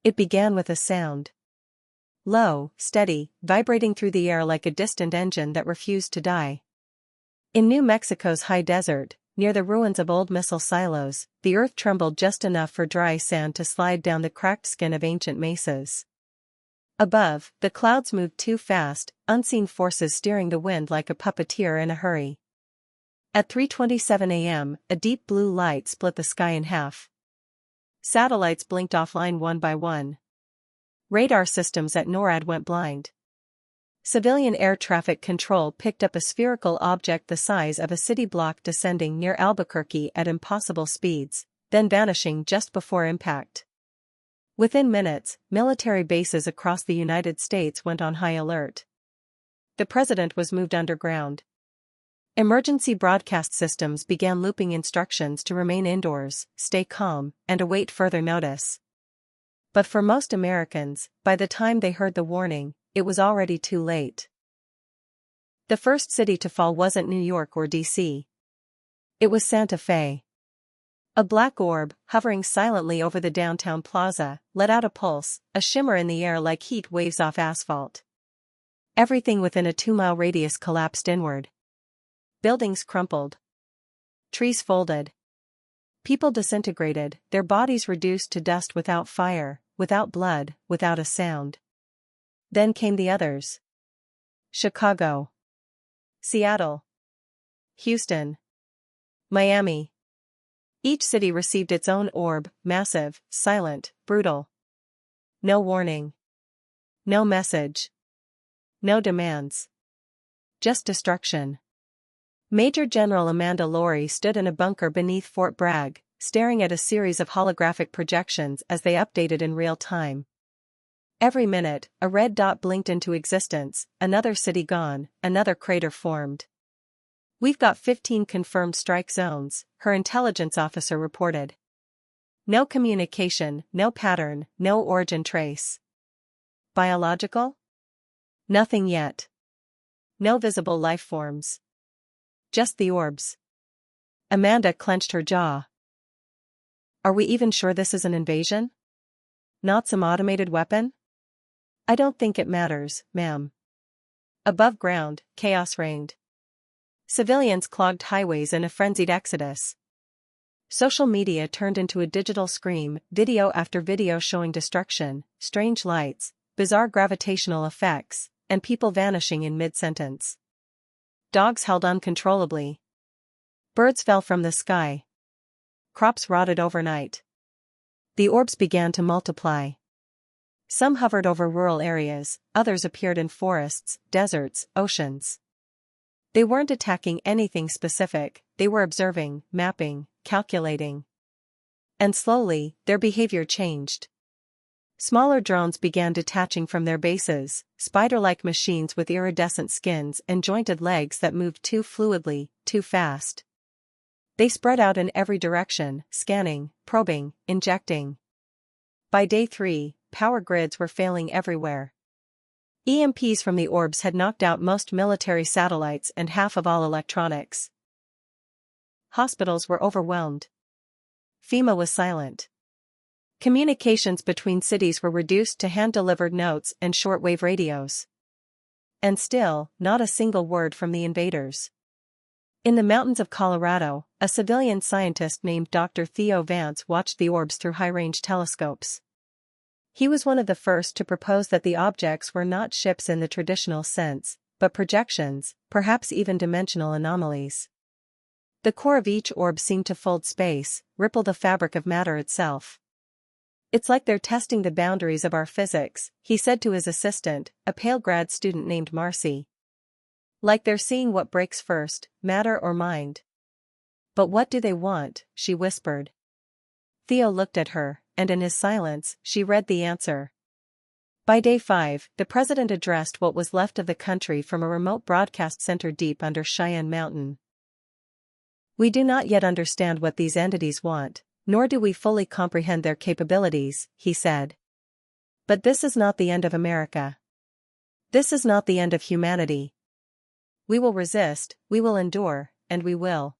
It began with a sound. Low, steady, vibrating through the air like a distant engine that refused to die. In New Mexico's high desert, near the ruins of old missile silos, the earth trembled just enough for dry sand to slide down the cracked skin of ancient mesas. Above, the clouds moved too fast, unseen forces steering the wind like a puppeteer in a hurry. At 3:27 a.m., a deep blue light split the sky in half. Satellites blinked offline one by one. Radar systems at NORAD went blind. Civilian air traffic control picked up a spherical object the size of a city block descending near Albuquerque at impossible speeds, then vanishing just before impact. Within minutes, military bases across the United States went on high alert. The president was moved underground. Emergency broadcast systems began looping instructions to remain indoors, stay calm, and await further notice. But for most Americans, by the time they heard the warning, it was already too late. The first city to fall wasn't New York or D.C. It was Santa Fe. A black orb, hovering silently over the downtown plaza, let out a pulse, a shimmer in the air like heat waves off asphalt. Everything within a 2-mile radius collapsed inward. Buildings crumpled. Trees folded. People disintegrated, their bodies reduced to dust without fire, without blood, without a sound. Then came the others. Chicago. Seattle. Houston. Miami. Each city received its own orb, massive, silent, brutal. No warning. No message. No demands. Just destruction. Major General Amanda Lowry stood in a bunker beneath Fort Bragg, staring at a series of holographic projections as they updated in real time. Every minute, a red dot blinked into existence, another city gone, another crater formed. "We've got 15 confirmed strike zones," her intelligence officer reported. "No communication, no pattern, no origin trace." Biological? Nothing yet. No visible life forms. Just the orbs. Amanda clenched her jaw. "Are we even sure this is an invasion? Not some automated weapon?" "I don't think it matters, ma'am." Above ground, chaos reigned. Civilians clogged highways in a frenzied exodus. Social media turned into a digital scream, video after video showing destruction, strange lights, bizarre gravitational effects, and people vanishing in mid-sentence. Dogs howled uncontrollably. Birds fell from the sky. Crops rotted overnight. The orbs began to multiply. Some hovered over rural areas, others appeared in forests, deserts, oceans. They weren't attacking anything specific, they were observing, mapping, calculating. And slowly, their behavior changed. Smaller drones began detaching from their bases, spider-like machines with iridescent skins and jointed legs that moved too fluidly, too fast. They spread out in every direction, scanning, probing, injecting. By day 3, power grids were failing everywhere. EMPs from the orbs had knocked out most military satellites and half of all electronics. Hospitals were overwhelmed. FEMA was silent. Communications between cities were reduced to hand-delivered notes and shortwave radios. And still, not a single word from the invaders. In the mountains of Colorado, a civilian scientist named Dr. Theo Vance watched the orbs through high-range telescopes. He was one of the first to propose that the objects were not ships in the traditional sense, but projections, perhaps even dimensional anomalies. The core of each orb seemed to fold space, ripple the fabric of matter itself. "It's like they're testing the boundaries of our physics," he said to his assistant, a pale grad student named Marcy. "Like they're seeing what breaks first, matter or mind." "But what do they want?" she whispered. Theo looked at her, and in his silence, she read the answer. By day 5, the president addressed what was left of the country from a remote broadcast center deep under Cheyenne Mountain. "We do not yet understand what these entities want, nor do we fully comprehend their capabilities," he said. "But this is not the end of America. This is not the end of humanity. We will resist, we will endure, and we will."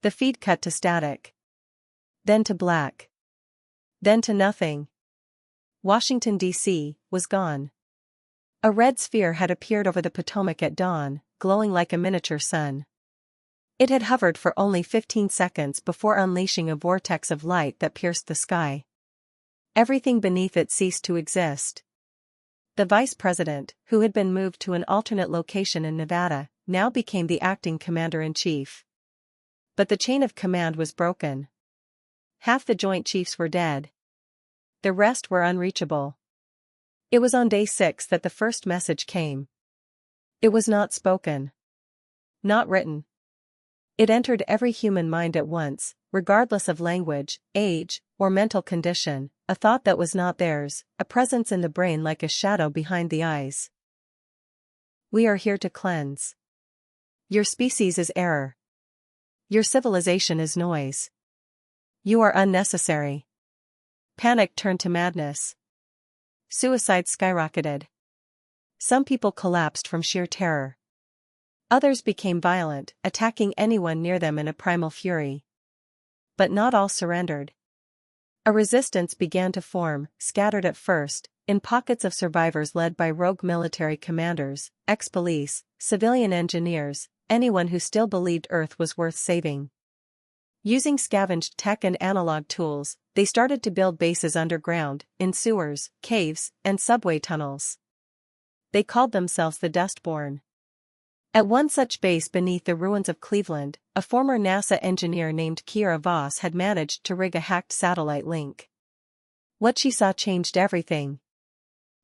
The feed cut to static. Then to black. Then to nothing. Washington, D.C., was gone. A red sphere had appeared over the Potomac at dawn, glowing like a miniature sun. It had hovered for only 15 seconds before unleashing a vortex of light that pierced the sky. Everything beneath it ceased to exist. The vice president, who had been moved to an alternate location in Nevada, now became the acting commander-in-chief. But the chain of command was broken. Half the Joint Chiefs were dead. The rest were unreachable. It was on day 6 that the first message came. It was not spoken. Not written. It entered every human mind at once, regardless of language, age, or mental condition, a thought that was not theirs, a presence in the brain like a shadow behind the eyes. We are here to cleanse. Your species is error. Your civilization is noise. You are unnecessary. Panic turned to madness. Suicide skyrocketed. Some people collapsed from sheer terror. Others became violent, attacking anyone near them in a primal fury. But not all surrendered. A resistance began to form, scattered at first, in pockets of survivors led by rogue military commanders, ex-police, civilian engineers, anyone who still believed Earth was worth saving. Using scavenged tech and analog tools, they started to build bases underground, in sewers, caves, and subway tunnels. They called themselves the Dustborn. At one such base beneath the ruins of Cleveland, a former NASA engineer named Kiera Voss had managed to rig a hacked satellite link. What she saw changed everything.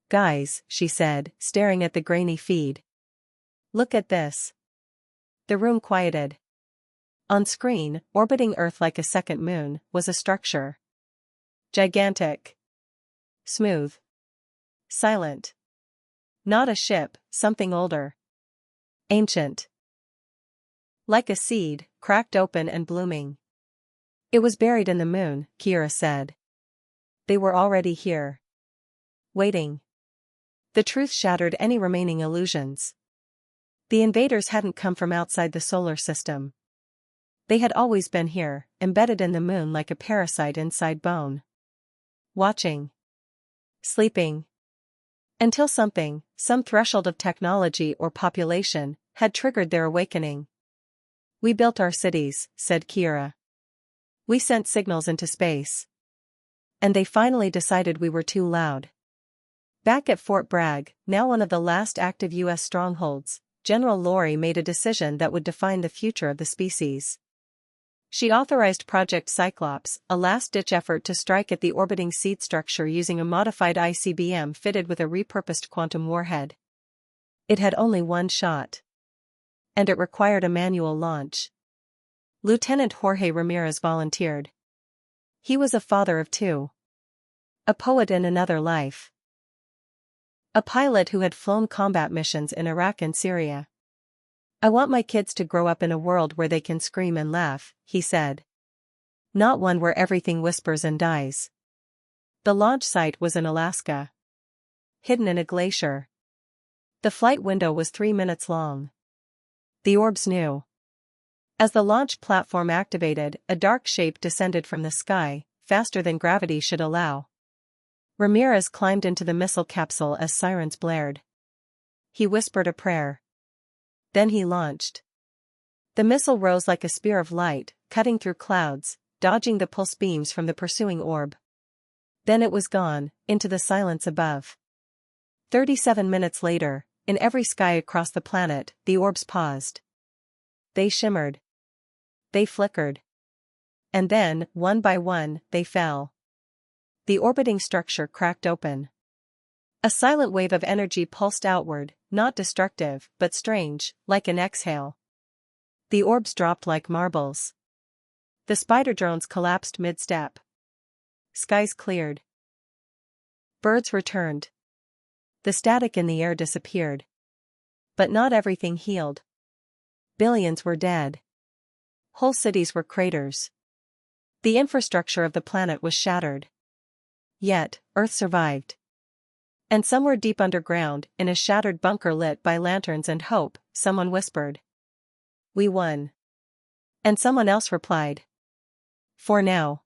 "Guys," she said, staring at the grainy feed. "Look at this." The room quieted. On screen, orbiting Earth like a second moon, was a structure. Gigantic. Smooth. Silent. Not a ship, something older. Ancient. Like a seed, cracked open and blooming. It was buried in the moon, Kiera said. They were already here. Waiting. The truth shattered any remaining illusions. The invaders hadn't come from outside the solar system. They had always been here, embedded in the moon like a parasite inside bone. Watching. Sleeping. Until something, some threshold of technology or population, had triggered their awakening. "We built our cities," said Kiera. "We sent signals into space. And they finally decided we were too loud." Back at Fort Bragg, now one of the last active U.S. strongholds, General Laurie made a decision that would define the future of the species. She authorized Project Cyclops, a last-ditch effort to strike at the orbiting seed structure using a modified ICBM fitted with a repurposed quantum warhead. It had only one shot. And it required a manual launch. Lieutenant Jorge Ramirez volunteered. He was a father of 2. A poet in another life. A pilot who had flown combat missions in Iraq and Syria. "I want my kids to grow up in a world where they can scream and laugh," he said. "Not one where everything whispers and dies." The launch site was in Alaska. Hidden in a glacier. The flight window was 3 minutes long. The orbs knew. As the launch platform activated, a dark shape descended from the sky, faster than gravity should allow. Ramirez climbed into the missile capsule as sirens blared. He whispered a prayer. Then he launched. The missile rose like a spear of light, cutting through clouds, dodging the pulse beams from the pursuing orb. Then it was gone, into the silence above. 37 minutes later, in every sky across the planet, the orbs paused. They shimmered. They flickered. And then, one by one, they fell. The orbiting structure cracked open. A silent wave of energy pulsed outward, not destructive, but strange, like an exhale. The orbs dropped like marbles. The spider drones collapsed mid-step. Skies cleared. Birds returned. The static in the air disappeared. But not everything healed. Billions were dead. Whole cities were craters. The infrastructure of the planet was shattered. Yet, Earth survived. And somewhere deep underground, in a shattered bunker lit by lanterns and hope, someone whispered, "We won." And someone else replied, "For now."